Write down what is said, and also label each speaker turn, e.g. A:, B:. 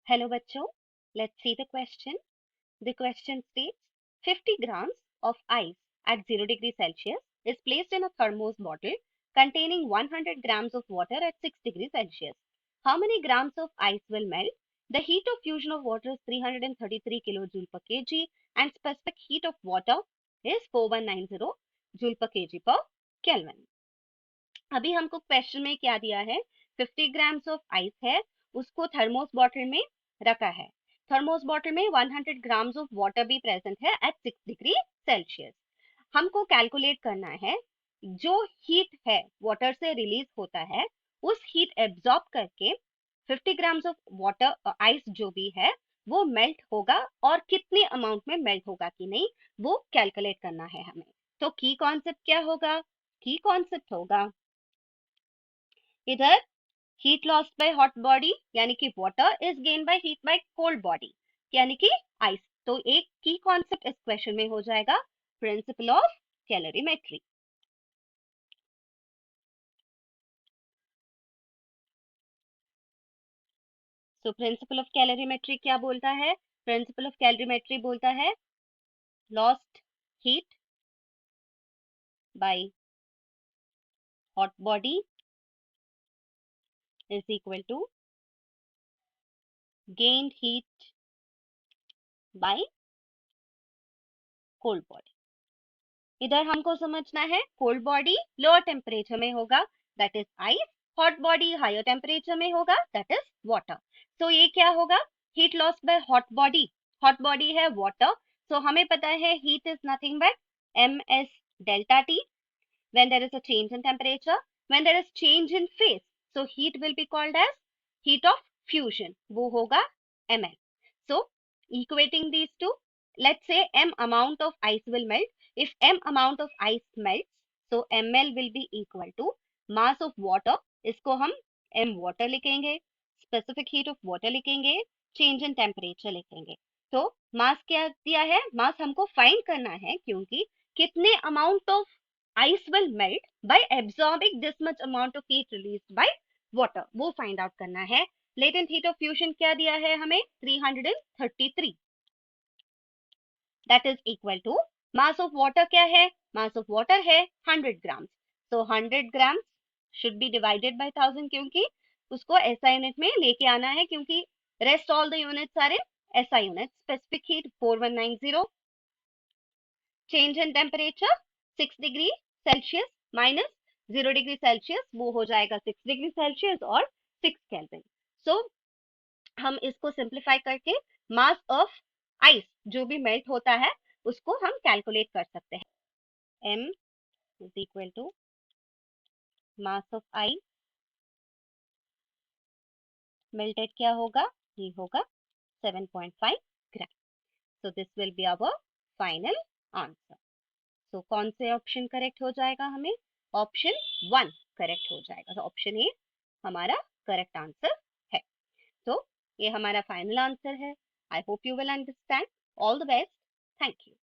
A: Hello बच्चों, let's see the question. The question states 50 grams of ice at 0 degree Celsius is placed in a thermos bottle containing 100 grams of water at 6 degree Celsius. How many grams of ice will melt? The heat of fusion of water is 333 kilojoule per kg and specific heat of water is 4190 joule per kg per Kelvin. अभी हमको question में क्या दिया है, 50 grams of ice है, उसको thermos bottle में रखा है। थर्मोस बॉटल में 100 ग्राम्स ऑफ वाटर भी प्रेजेंट है एट 6 डिग्री सेल्सियस। हमको कैलकुलेट करना है जो हीट है वाटर से रिलीज होता है, उस हीट एब्जॉर्ब करके 50 ग्राम्स ऑफ वाटर आइस जो भी है वो मेल्ट होगा और कितने अमाउंट में मेल्ट होगा कि नहीं वो कैलकुलेट करना है हमें। तो की कॉन्सेप्ट क्या होगा? की कॉन्सेप्ट होगा इधर heat lost by hot body यानी कि water is gain by heat by cold body यानी कि आइस। तो एक की कॉन्सेप्ट इस क्वेश्चन में हो जाएगा principle of calorimetry. So principle of calorimetry क्या बोलता है? प्रिंसिपल ऑफ कैलोरीमेट्री बोलता है lost heat by hot body is equal to gained heat by cold body। इधर हमको समझना है कोल्ड बॉडी लोअर टेम्परेचर में होगा that is ice, hot body higher temperature में होगा दैट इज वाटर। तो ये क्या होगा? Heat loss by hot body है वाटर, सो हमें पता है heat is nothing but ms delta t when there is a change in temperature, when there is change in phase, so heat will be called as heat of fusion, वो होगा ml। So equating these two, let's say m amount of ice will melt. If m amount of ice melts, so ml will be equal to mass of water, इसको हम m water लिखेंगे, specific heat of water लिखेंगे, change in temperature लिखेंगे। तो मास क्या दिया है? मास हमको फाइंड करना है क्योंकि कितने amount of ice will melt by absorbing this much amount of heat released by water, वो फाइंड आउट करना है। लेटेंट हीट ऑफ फ्यूजन क्या दिया है हमें? 333, that is equal to mass of water क्या है? मास ऑफ वाटर है 100 grams, so 100 grams should be divided by 1000 क्योंकि उसको SI यूनिट में लेके आना है, क्योंकि rest all the units are in SI unit. Specific heat 4190, change in temperature 6 degree Celsius minus 0 degree Celsius, वो हो जाएगा 6 डिग्री सेल्सियस और 6 केल्विन। सो हम इसको सिंप्लीफाई करके मास ऑफ आइस जो भी मेल्ट होता है उसको हम कैलकुलेट कर सकते हैं। m is equal to mass of ice melted क्या होगा? ये होगा 7.5 ग्राम। So this will be our final answer. तो कौन से ऑप्शन करेक्ट हो जाएगा? हमें ऑप्शन 1 करेक्ट हो जाएगा। तो ऑप्शन ए हमारा करेक्ट आंसर है। तो ये हमारा फाइनल आंसर है। I hope you will understand. All the best. Thank you.